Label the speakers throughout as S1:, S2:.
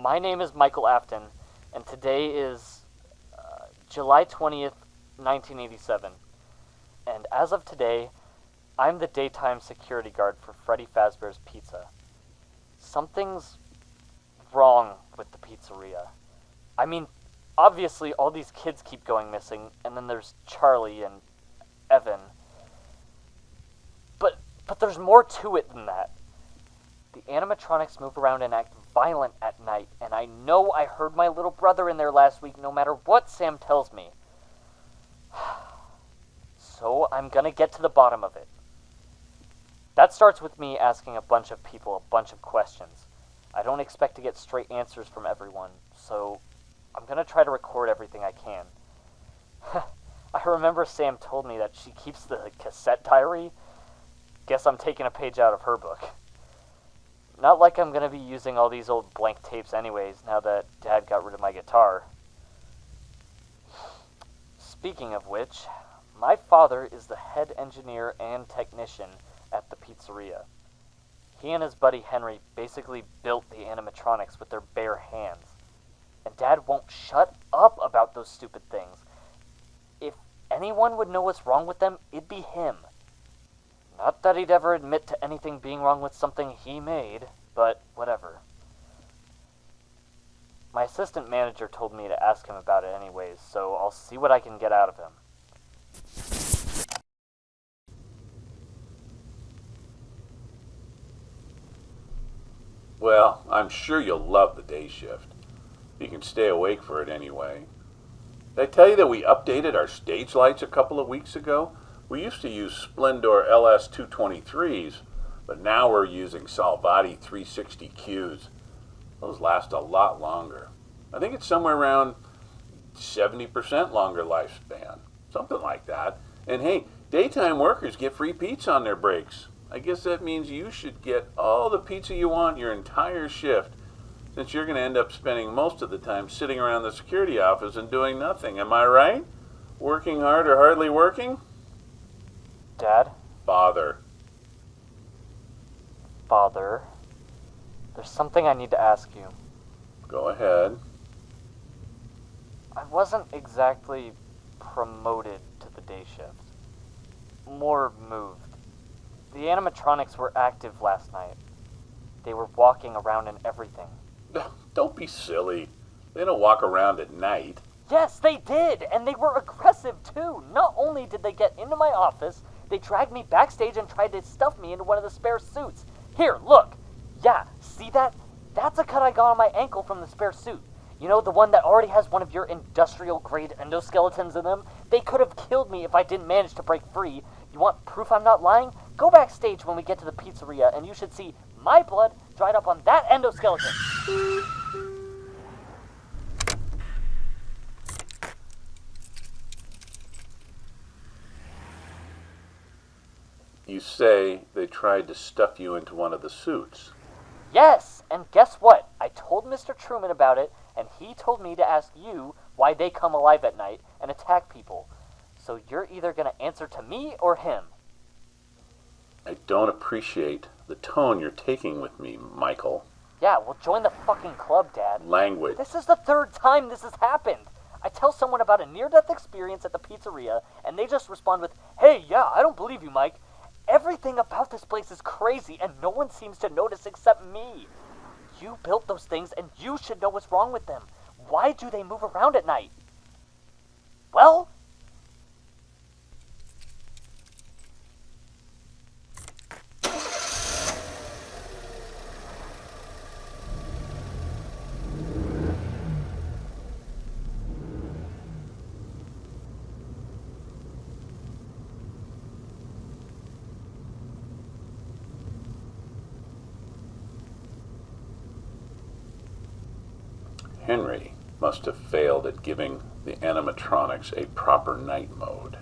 S1: My name is Michael Afton, and today is July 20th, 1987. And as of today, I'm the daytime security guard for Freddy Fazbear's Pizza. Something's wrong with the pizzeria. I mean, obviously all these kids keep going missing, and then there's Charlie and Evan. But there's more to it than that. The animatronics move around and act violent at night, and I know I heard my little brother in there last week no matter what Sam tells me. So I'm gonna get to the bottom of it. That starts with me asking a bunch of people a bunch of questions. I don't expect to get straight answers from everyone, so I'm gonna try to record everything I can. I remember Sam told me that she keeps the cassette diary. Guess I'm taking a page out of her book. Not like I'm gonna be using all these old blank tapes anyways, now that Dad got rid of my guitar. Speaking of which, my father is the head engineer and technician at the pizzeria. He and his buddy Henry basically built the animatronics with their bare hands. And Dad won't shut up about those stupid things. If anyone would know what's wrong with them, it'd be him. Not that he'd ever admit to anything being wrong with something he made, but whatever. My assistant manager told me to ask him about it anyways, so I'll see what I can get out of him.
S2: Well, I'm sure you'll love the day shift. You can stay awake for it anyway. Did I tell you that we updated our stage lights a couple of weeks ago? We used to use Splendor LS223s, but now we're using Salvati 360Qs. Those last a lot longer. I think it's somewhere around 70% longer lifespan. Something like that. And hey, daytime workers get free pizza on their breaks. I guess that means you should get all the pizza you want your entire shift, since you're going to end up spending most of the time sitting around the security office and doing nothing. Am I right? Working hard or hardly working?
S1: Dad?
S2: Father.
S1: Father? There's something I need to ask you.
S2: Go ahead.
S1: I wasn't exactly promoted to the day shift. More moved. The animatronics were active last night. They were walking around and everything.
S2: Don't be silly. They don't walk around at night.
S1: Yes, they did, and they were aggressive too. Not only did they get into my office, they dragged me backstage and tried to stuff me into one of the spare suits. Here, look. Yeah, see that? That's a cut I got on my ankle from the spare suit. You know, the one that already has one of your industrial-grade endoskeletons in them? They could have killed me if I didn't manage to break free. You want proof I'm not lying? Go backstage when we get to the pizzeria, and you should see my blood dried up on that endoskeleton.
S2: You say they tried to stuff you into one of the suits.
S1: Yes, and guess what? I told Mr. Truman about it, and he told me to ask you why they come alive at night and attack people. So you're either going to answer to me or him.
S2: I don't appreciate the tone you're taking with me, Michael.
S1: Yeah, well, join the fucking club, Dad.
S2: Language.
S1: This is the third time this has happened. I tell someone about a near-death experience at the pizzeria, and they just respond with, "Hey, yeah, I don't believe you, Mike." Everything about this place is crazy, and no one seems to notice except me. You built those things, and you should know what's wrong with them. Why do they move around at night? Well...
S2: Henry must have failed at giving the animatronics a proper night mode.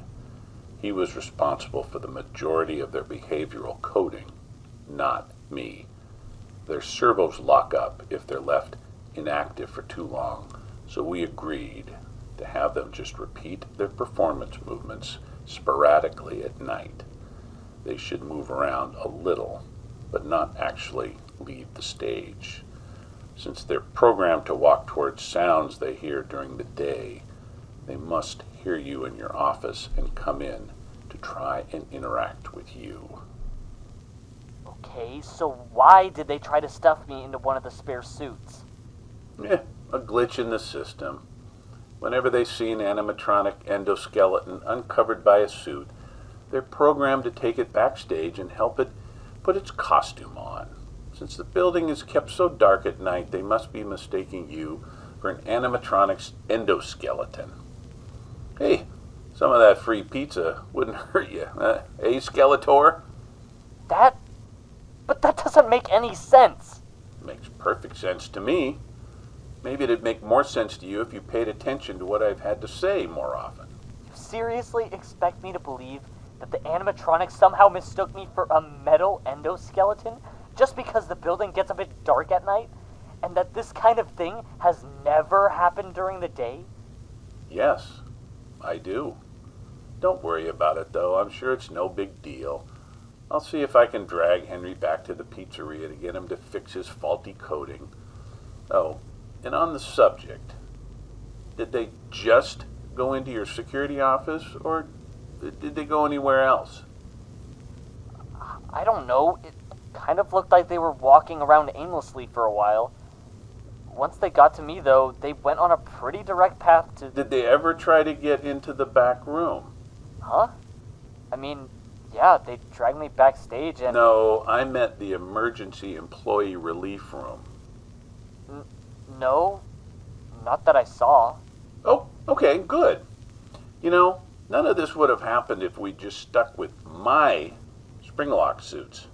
S2: He was responsible for the majority of their behavioral coding, not me. Their servos lock up if they're left inactive for too long, so we agreed to have them just repeat their performance movements sporadically at night. They should move around a little, but not actually leave the stage. Since they're programmed to walk towards sounds they hear during the day, they must hear you in your office and come in to try and interact with you.
S1: Okay, so why did they try to stuff me into one of the spare suits?
S2: A glitch in the system. Whenever they see an animatronic endoskeleton uncovered by a suit, they're programmed to take it backstage and help it put its costume on. Since the building is kept so dark at night, they must be mistaking you for an animatronic's endoskeleton. Hey, some of that free pizza wouldn't hurt you, Skeletor?
S1: But that doesn't make any sense.
S2: Makes perfect sense to me. Maybe it'd make more sense to you if you paid attention to what I've had to say more often.
S1: You seriously expect me to believe that the animatronics somehow mistook me for a metal endoskeleton just because the building gets a bit dark at night? And that this kind of thing has never happened during the day?
S2: Yes, I do. Don't worry about it, though. I'm sure it's no big deal. I'll see if I can drag Henry back to the pizzeria to get him to fix his faulty coding. Oh, and on the subject, did they just go into your security office, or did they go anywhere else?
S1: I don't know. It kind of looked like they were walking around aimlessly for a while. Once they got to me, though, they went on a pretty direct path to...
S2: Did they ever try to get into the back room?
S1: Huh? I mean, yeah, they dragged me backstage and...
S2: No, I meant the emergency employee relief room.
S1: No, not that I saw.
S2: Oh, okay, good. You know, none of this would have happened if we just stuck with my springlock suits.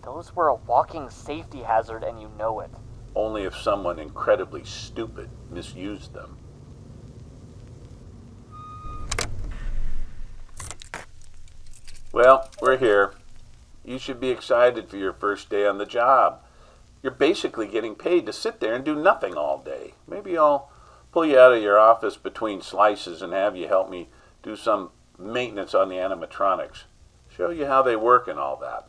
S1: Those were a walking safety hazard and you know it.
S2: Only if someone incredibly stupid misused them. Well, we're here. You should be excited for your first day on the job. You're basically getting paid to sit there and do nothing all day. Maybe I'll pull you out of your office between slices and have you help me do some maintenance on the animatronics. Show you how they work and all that.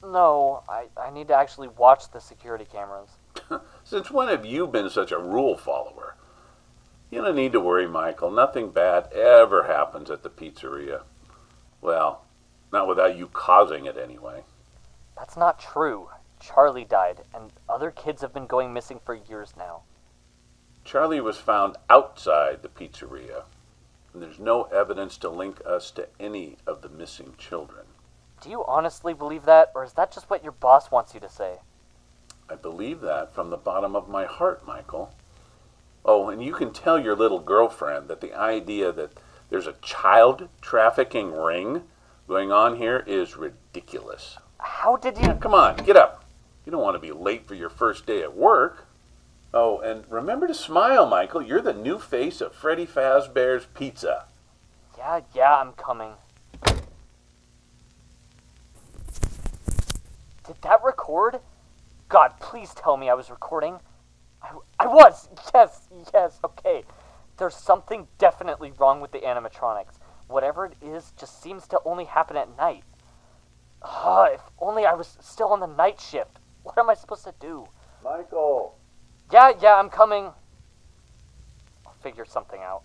S1: No, I need to actually watch the security cameras.
S2: Since when have you been such a rule follower? You don't need to worry, Michael. Nothing bad ever happens at the pizzeria. Well, not without you causing it anyway.
S1: That's not true. Charlie died, and other kids have been going missing for years now.
S2: Charlie was found outside the pizzeria, and there's no evidence to link us to any of the missing children.
S1: Do you honestly believe that, or is that just what your boss wants you to say?
S2: I believe that from the bottom of my heart, Michael. Oh, and you can tell your little girlfriend that the idea that there's a child trafficking ring going on here is ridiculous.
S1: How did you...
S2: Yeah, come on, get up. You don't want to be late for your first day at work. Oh, and remember to smile, Michael. You're the new face of Freddy Fazbear's Pizza.
S1: Yeah, I'm coming. Did that record? God, please tell me I was recording. I was! Yes, okay. There's something definitely wrong with the animatronics. Whatever it is just seems to only happen at night. If only I was still on the night shift. What am I supposed to do?
S2: Michael!
S1: Yeah, I'm coming. I'll figure something out.